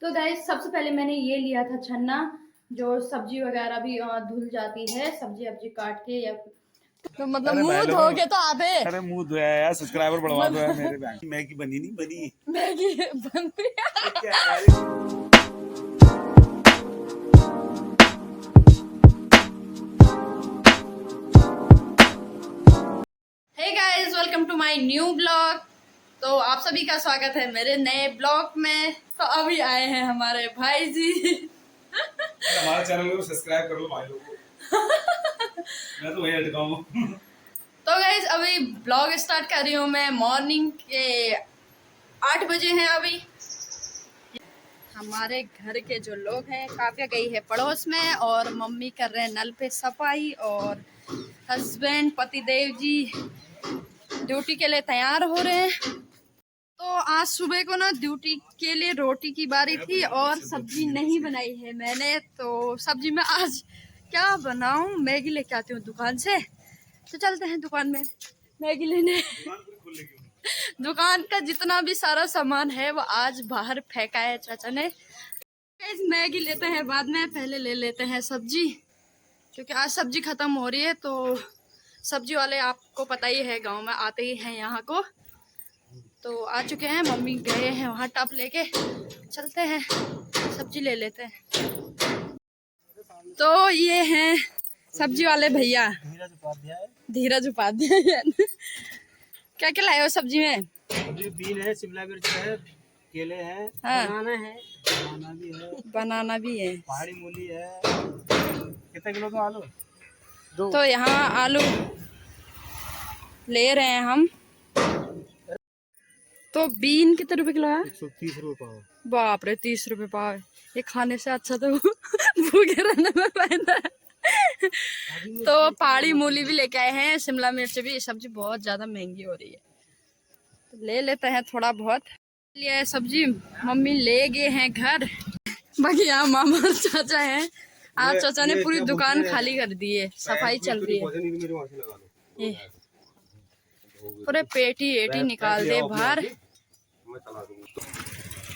तो गाइस सबसे पहले मैंने ये लिया था छन्ना, जो सब्जी वगैरह भी धुल जाती है, सब्जी अब्जी काट के या तो मतलब मुंह धो के तो आते। अरे मुंह धोया यार, सब्सक्राइबर बढ़वा दो यार मेरे बैंक। मैगी बनी नहीं बनी, मैगी बनती है। Hey guys, welcome to my new blog. तो आप सभी का स्वागत है मेरे नए ब्लॉग में। तो अभी आए हैं हमारे भाई जी। हमारे चैनल को सब्सक्राइब कर लो भाई लोगों। मैं तो वही अटका हूँ। तो गाइस अभी ब्लॉग स्टार्ट कर रही हूँ मैं। मॉर्निंग के 8 बजे हैं अभी। हमारे घर के जो लोग हैं, काव्या गई है पड़ोस में और मम्मी कर रहे हैं नल पे सफाई, और हस्बैंड पतिदेव जी ड्यूटी के लिए तैयार हो रहे हैं। तो आज सुबह को ना ड्यूटी के लिए रोटी की बारी थी और सब्जी नहीं बनाई है मैंने। तो सब्जी में आज क्या बनाऊं, मैगी लेके आती हूँ दुकान से। तो चलते हैं दुकान में मैगी लेने। दुकान का जितना भी सारा सामान है वो आज बाहर फेंका है चाचा ने। मैगी लेते हैं बाद में, पहले ले लेते हैं सब्जी, क्योंकि आज सब्जी खत्म हो रही है। तो सब्जी वाले आपको पता ही है, गांव में आते ही हैं यहाँ को। तो आ चुके हैं, मम्मी गए हैं वहाँ टप लेके। चलते हैं सब्जी ले लेते हैं। तो ये हैं सब्जी वाले भैया, धीरज उपाध्याय। क्या क्या लाए हो सब्जी में? बीन है, शिमला मिर्च है, केले हैं, हाँ, बनाना भी है, पहाड़ी मूली है। कितने किलो का आलू? तो यहाँ आलू ले रहे हैं हम। तो बीन कितने रुपए किलो है? 130 रुपए पाव। बाप रे, 30 रुपए पाव। ये खाने से अच्छा तो भूखे रहने में फायदा है। तो पहाड़ी मूली भी लेके आए हैं, शिमला मिर्च भी। सब्जी बहुत ज्यादा महंगी हो रही है, तो ले लेते हैं थोड़ा बहुत। लिए सब्जी मम्मी ले गए हैं घर। बाकी यहाँ मामा और चाचा है। आज चाचा ने पूरी दुकान खाली कर दी है, सफाई चल रही है। ये पूरे पेटी एटी निकाल दे बाहर।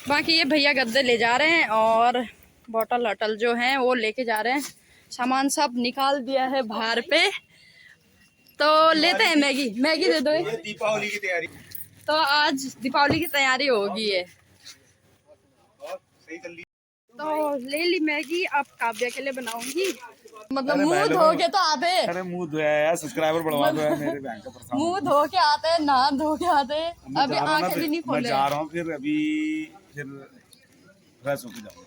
बाकी ये भैया गद्दे ले जा रहे हैं और बोतल वोटल जो हैं वो लेके जा रहे हैं। सामान सब निकाल दिया है बाहर पे। तो लेते हैं मैगी। मैगी दे दो। दीपावली की तैयारी। तो आज दीपावली की तैयारी होगी है, तो ले ली मैगी। अब काव्या के लिए बनाऊंगी। मतलब मुंह धो के तो आते। अरे मुंह धोया यार, सब्सक्राइबर बढ़वा दो यार मेरे बैंक का। मुंह धो के आते, नहा धो के आते। अभी आंखें भी नहीं खोले। मैं जा रहा हूँ फिर अभी, फिर फ्रेश होके जाऊंगा।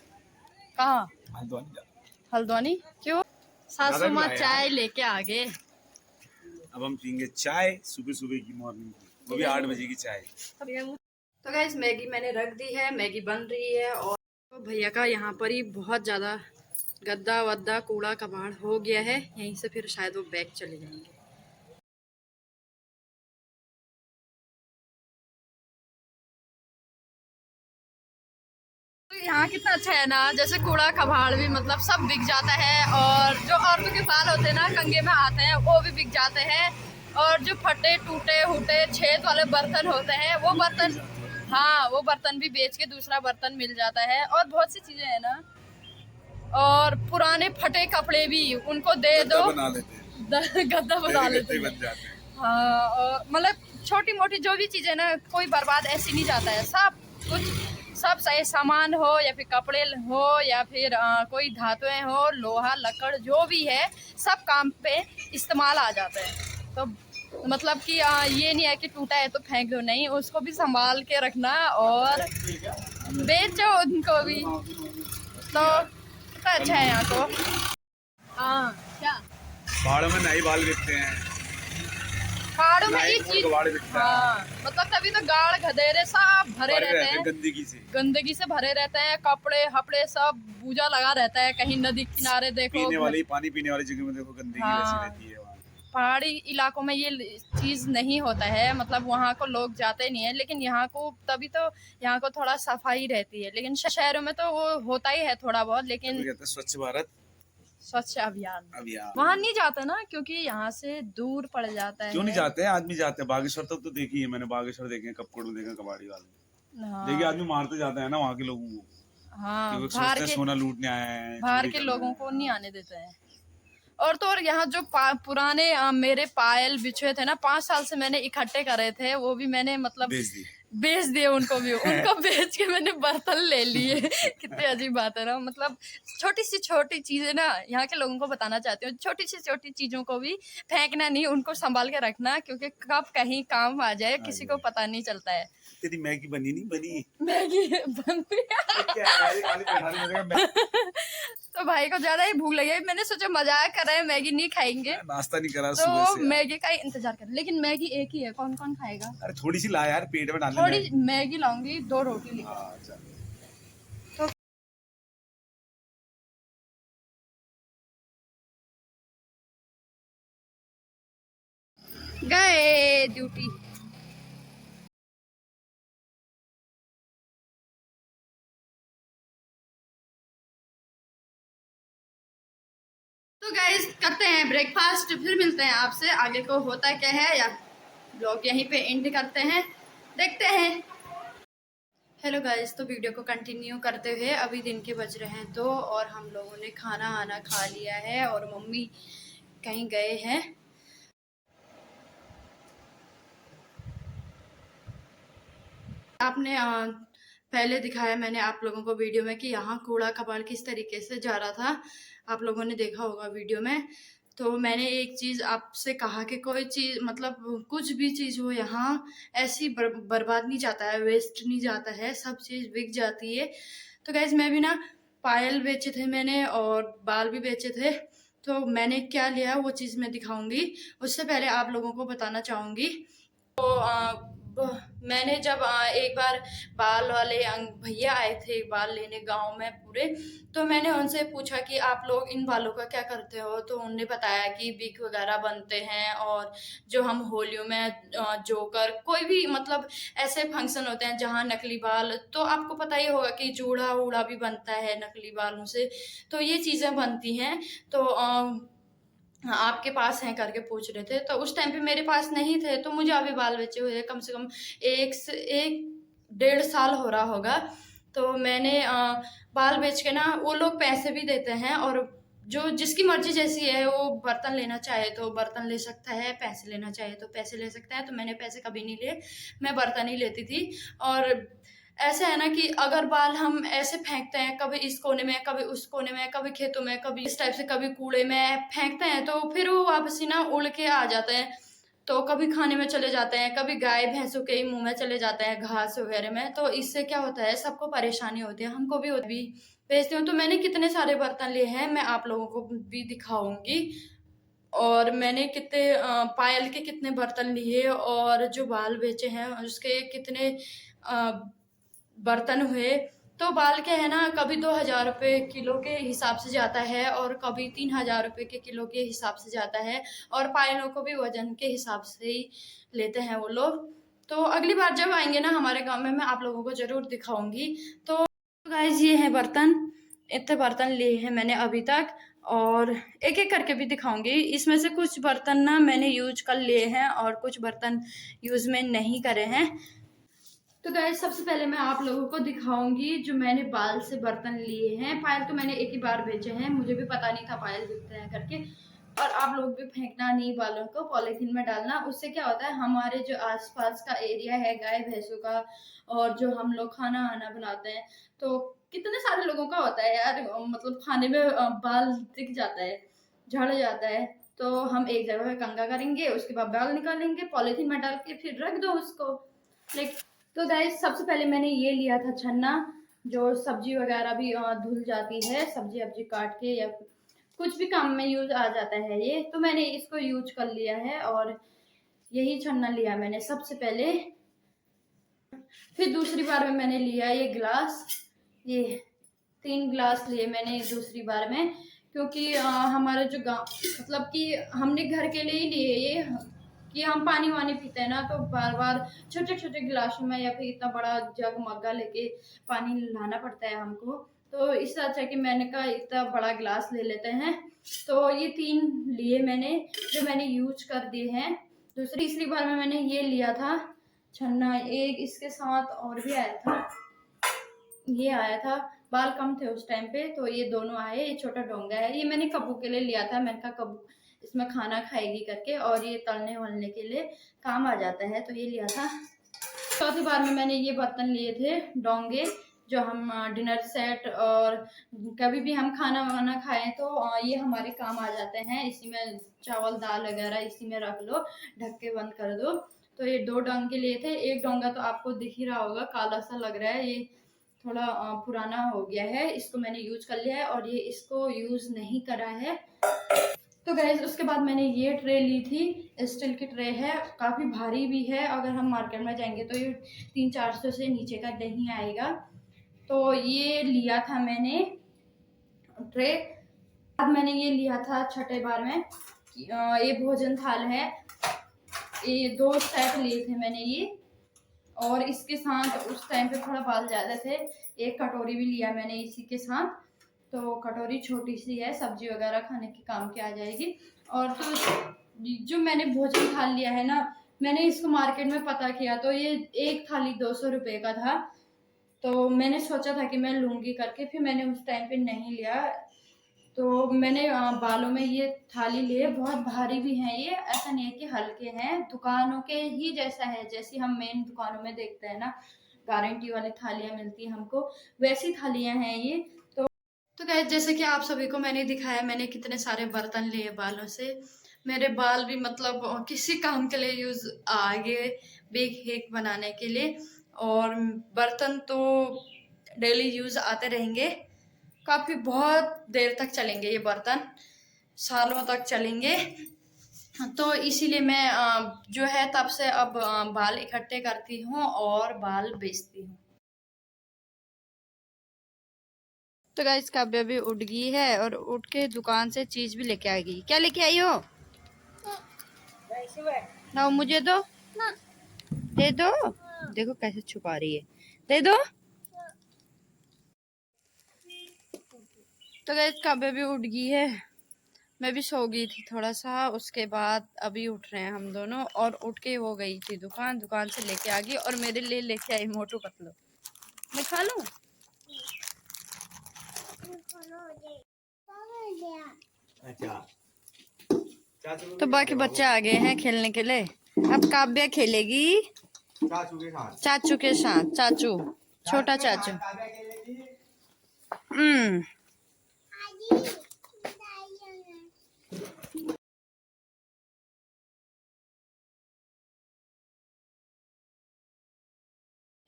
कहाँ? हल्द्वानी जा। हल्द्वानी क्यों? सासू माँ चाय लेके आ गए। अब हम पीएंगे चाय, सुबह सुबह की मॉर्निंग की, वो भी 8 बजे की चाय। तो गाइस मैगी मैंने रख दी है, मैगी बन रही है। और तो भैया का यहाँ पर ही बहुत ज़्यादा गद्दा वद्दा कूड़ा कबाड़ हो गया है, यहीं से फिर शायद वो बैग चले जाएंगे। तो यहाँ कितना अच्छा है ना, जैसे कूड़ा कबाड़ भी मतलब सब बिक जाता है। और जो औरतों के बाल होते हैं ना, कंगे में आते हैं, वो भी बिक जाते हैं। और जो फटे टूटे हुटे छेद वाले बर्तन होते हैं, वो बर्तन, हाँ वो बर्तन भी बेच के दूसरा बर्तन मिल जाता है। और बहुत सी चीजें हैं ना। और पुराने फटे कपड़े भी उनको दे दो, गद्दा बना लेते हैं। हाँ, और मतलब छोटी मोटी जो भी चीजें ना, कोई बर्बाद ऐसी नहीं जाता है। सब कुछ, सब सही सामान हो या फिर कपड़े हो या फिर कोई धातुएं हो, लोहा लकड़ जो भी है, सब काम पे इस्तेमाल आ जाता है। तो मतलब कि ये नहीं है कि टूटा है तो फेंक दो, नहीं, उसको भी संभाल के रखना और बेचो उनको भी। तो कितना अच्छा है यहाँ को। हाँ, क्या पहाड़ों में नई बाल बिकते हैं, पहाड़ों में ये चीज। हाँ, मतलब तभी तो गाड़ गधेरे सब भरे रहते हैं, गंदगी से भरे रहते हैं। कपड़े हपड़े सब बूझा लगा रहता है। कहीं नदी किनारे देखो, पानी पीने वाली जगह में देखो गंदगी वैसी रहती है। पहाड़ी इलाकों में ये चीज नहीं होता है, मतलब वहाँ को लोग जाते नहीं है। लेकिन यहाँ को तभी तो यहाँ को थोड़ा सफाई रहती है। लेकिन शहरों में तो वो होता ही है थोड़ा बहुत। लेकिन स्वच्छ भारत, स्वच्छ अभियान वहाँ नहीं जाता ना, क्योंकि यहाँ से दूर पड़ जाता है। क्यों नहीं जाते हैं? आदमी जाते हैं। बागेश्वर तक तो देखी है मैंने, बागेश्वर देखे, कपकोट में देखे, कबाड़ी वाले देखिए, आदमी मारते जाते हैं ना वहाँ के लोगों को। हाँ, कि वो बाहर सोचते हैं के सोना लूटने आए हैं, बाहर चोरी के करना लोगों है। को नहीं आने देते हैं। और तो और यहाँ जो पुराने मेरे पायल बिछुए थे ना, 5 साल से मैंने इकट्ठे करे थे, वो भी मैंने मतलब बेच दी। बेच दिए उनको भी। उनको बेच के मैंने बर्तन ले लिए। कितनी अजीब बात है ना, मतलब छोटी सी छोटी चीजें ना, यहाँ के लोगों को बताना चाहती हूँ, छोटी सी छोटी चीजों को भी फेंकना नहीं, उनको संभाल के रखना, क्योंकि कब कहीं काम आ जाए किसी को पता नहीं चलता है। तेरी मैगी बनी नहीं बनी? मैगी बनती है। क्या है यार, ये खाली बैठाने लगेगा। तो भाई को ज्यादा ही भूख लगी, मैंने सोचा मजाक कर रहे हैं, मैगी नहीं खाएंगे, मैं नाश्ता नहीं करा तो सुबह से यार। मैगी का ही इंतजार कर। लेकिन मैगी एक ही है, कौन कौन खाएगा? अरे थोड़ी सी ला यार, पेट में डालने थोड़ी लायक। मैगी लाऊंगी, 2 रोटी लेकर। हाँ चल। गए ड्यूटी। तो गाइस करते हैं ब्रेकफास्ट, फिर मिलते हैं आपसे आगे को होता क्या है, या ब्लॉग यहीं पे एंड करते हैं, देखते हैं। हेलो गाइस, तो वीडियो को कंटिन्यू करते हुए अभी दिन के बज रहे हैं 2 और हम लोगों ने खाना आना खा लिया है और मम्मी कहीं गए हैं। आपने पहले दिखाया मैंने आप लोगों को वीडियो में कि यहाँ कूड़ा कबाड़ किस तरीके से जा रहा था, आप लोगों ने देखा होगा वीडियो में। तो मैंने एक चीज़ आपसे कहा कि कोई चीज़ मतलब कुछ भी चीज़ हो यहाँ ऐसी बर्बाद नहीं जाता है, वेस्ट नहीं जाता है, सब चीज़ बिक जाती है। तो गैस मैं भी ना पायल बेचे थे मैंने और बाल भी बेचे थे, तो मैंने क्या लिया वो चीज़ मैं दिखाऊंगी। उससे पहले आप लोगों को बताना चाहूँगी, तो मैंने जब एक बार बाल वाले भैया आए थे बाल लेने गांव में पूरे, तो मैंने उनसे पूछा कि आप लोग इन बालों का क्या करते हो, तो उन्होंने बताया कि बिग वगैरह बनते हैं और जो हम होलियों में जोकर कोई भी मतलब ऐसे फंक्शन होते हैं जहाँ नकली बाल, तो आपको पता ही होगा कि जूड़ा वूड़ा भी बनता है नकली बालों से, तो ये चीज़ें बनती हैं। तो हाँ, आपके पास हैं करके पूछ रहे थे, तो उस टाइम पे मेरे पास नहीं थे, तो मुझे अभी बाल बचे हुए कम से कम 1 से 1.5 साल हो रहा होगा। तो मैंने बाल बेच के ना, वो लोग पैसे भी देते हैं और जो जिसकी मर्जी जैसी है वो बर्तन लेना चाहे तो बर्तन ले सकता है, पैसे लेना चाहे तो पैसे ले सकता है। तो मैंने पैसे कभी नहीं लिए, मैं बर्तन ही लेती थी। और ऐसा है ना कि अगर बाल हम ऐसे फेंकते हैं, कभी इस कोने में, कभी उस कोने में, कभी खेतों में, कभी इस टाइप से, कभी कूड़े में फेंकते हैं, तो फिर वो वापसी ना उड़ के आ जाते हैं। तो कभी खाने में चले जाते हैं, कभी गाय भैंसों के ही मुंह में चले जाते हैं घास वगैरह में। तो इससे क्या होता है, सबको परेशानी होती है, हमको भी होती। बेचती हूँ तो मैंने कितने सारे बर्तन लिए हैं, मैं आप लोगों को भी दिखाऊंगी। और मैंने कितने पायल के कितने बर्तन लिए और जो बाल बेचे हैं उसके कितने बर्तन हुए। तो बाल क्या है ना, कभी 2,000 रुपये किलो के हिसाब से जाता है और कभी 3,000 रुपये के किलो के हिसाब से जाता है, और पायलों को भी वजन के हिसाब से ही लेते हैं वो लोग। तो अगली बार जब आएंगे ना हमारे गांव में, मैं आप लोगों को ज़रूर दिखाऊंगी। तो गाइस ये है बर्तन, इतने बर्तन लिए हैं मैंने अभी तक, और एक एक करके भी दिखाऊंगी। इसमें से कुछ बर्तन ना मैंने यूज कर लिए हैं और कुछ बर्तन यूज में नहीं करे हैं। तो गाइस सबसे पहले मैं आप लोगों को दिखाऊंगी जो मैंने बाल से बर्तन लिए हैं। पायल तो मैंने एक ही बार बेचे हैं, मुझे भी पता नहीं था पायल बिकते हैं करके। और आप लोग भी फेंकना नहीं बालों को, पॉलीथीन में डालना। उससे क्या होता है, हमारे जो आसपास का एरिया है गाय भैंसों का, और जो हम लोग खाना आना बनाते हैं, तो कितने सारे लोगों का होता है यार, मतलब खाने में बाल दिख जाता है, झड़ जाता है। तो हम एक जगह कंघा करेंगे, उसके बाद बाल निकालेंगे, पॉलीथीन में डाल के फिर रख दो उसको। लेकिन तो गाइस सबसे पहले मैंने ये लिया था छन्ना, जो सब्जी वगैरह भी धुल जाती है, सब्जी वब्जी काट के या कुछ भी काम में यूज आ जाता है ये, तो मैंने इसको यूज कर लिया है। और यही छन्ना लिया मैंने सबसे पहले। फिर दूसरी बार में मैंने लिया ये गिलास, ये 3 गिलास लिए मैंने दूसरी बार में, क्योंकि हमारे जो गाँव मतलब कि हमने घर के लिए ही लिए ये, कि हम पानी वानी पीते हैं ना, तो बार बार छोटे छोटे गिलासों में या फिर इतना बड़ा जग मग्गा लेके पानी लाना पड़ता है हमको। तो इससे अच्छा कि मैंने कहा इतना बड़ा गिलास ले लेते हैं। तो ये 3 लिए मैंने, जो मैंने यूज कर दिए हैं। तीसरी बार में मैंने ये लिया था छन्ना, एक इसके साथ और भी आया था, ये आया था। बाल कम थे उस टाइम पे, तो ये दोनों आए। ये छोटा डोंगा है, ये मैंने कब्बू के लिए लिया था। मैंने कहा कब्बू इसमें खाना खाएगी करके, और ये तलने वलने के लिए काम आ जाता है, तो ये लिया था। चौथी बार में मैंने ये बर्तन लिए थे डोंगे, जो हम डिनर सेट और कभी भी हम खाना वाना खाएं तो ये हमारे काम आ जाते हैं। इसी में चावल दाल वगैरह इसी में रख लो, ढक के बंद कर दो। तो ये 2 डोंगे लिए थे। एक डोंगा तो आपको दिख ही रहा होगा, काला सा लग रहा है, ये थोड़ा पुराना हो गया है। इसको मैंने यूज कर लिया है, और ये इसको यूज नहीं करा है। तो गैस उसके बाद मैंने ये ट्रे ली थी, स्टील की ट्रे है, काफ़ी भारी भी है। अगर हम मार्केट में जाएंगे तो ये 300-400 से नीचे का नहीं आएगा। तो ये लिया था मैंने ट्रे। अब मैंने ये लिया था छठे बार में, ये भोजन थाल है। ये 2 सेट लिए थे मैंने ये, और इसके साथ उस टाइम पे थोड़ा बाल ज़्यादा थे, एक कटोरी भी लिया मैंने इसी के साथ। तो कटोरी छोटी सी है, सब्जी वगैरह खाने के काम की आ जाएगी। और तो जो मैंने भोजन थाल लिया है ना, मैंने इसको मार्केट में पता किया तो ये एक थाली 200 रुपये का था। तो मैंने सोचा था कि मैं लूँगी करके, फिर मैंने उस टाइम पे नहीं लिया। तो मैंने बालों में ये थाली लिए, बहुत भारी भी हैं ये, ऐसा नहीं है कि हल्के हैं, दुकानों के ही जैसा है, जैसे हम मेन दुकानों में देखते हैं ना, गारंटी वाली थालियाँ मिलती हैं हमको, वैसी थालियाँ हैं ये। तो गाइस जैसे कि आप सभी को मैंने दिखाया, मैंने कितने सारे बर्तन लिए बालों से। मेरे बाल भी मतलब किसी काम के लिए यूज आगे बिग हेक बनाने के लिए, और बर्तन तो डेली यूज आते रहेंगे, काफ़ी बहुत देर तक चलेंगे ये बर्तन, सालों तक चलेंगे। तो इसीलिए मैं जो है तब से अब बाल इकट्ठे करती हूँ और बाल बेचती हूँ। तो गाइस काव्या भी उठ गई है, और उठ के दुकान से चीज भी लेके आ गई। क्या लेके आई हो? ना मुझे दो, दे दो। देखो कैसे छुपा रही है, दे दो। तो गाइस काव्या भी उठ गई है, मैं भी सो गई थी थोड़ा सा, उसके बाद अभी उठ रहे हैं हम दोनों। और उठ के वो गई थी दुकान, दुकान से लेके आ गई, और मेरे लिए लेके आई मोटू पतलू। मैं खा लूं? अच्छा, तो बाकी बच्चे आ गए हैं खेलने के लिए। अब काव्या खेलेगी चाचू के साथ। चाचू के साथ, चाचू, छोटा चाचू।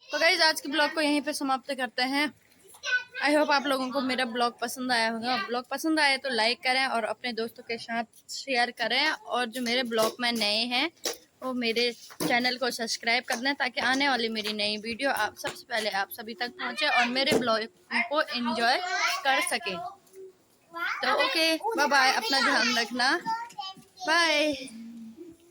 तो गाइस आज के ब्लॉग को यहीं पे समाप्त करते हैं। आई होप आप लोगों को मेरा ब्लॉग पसंद आया होगा। ब्लॉग पसंद आया तो लाइक करें और अपने दोस्तों के साथ शेयर करें, और जो मेरे ब्लॉग में नए हैं वो मेरे चैनल को सब्सक्राइब कर दें, ताकि आने वाली मेरी नई वीडियो आप सबसे पहले आप सभी तक पहुंचे और मेरे ब्लॉग को एंजॉय कर सकें। तो ओके, बाय बाय, अपना ध्यान रखना, बाय।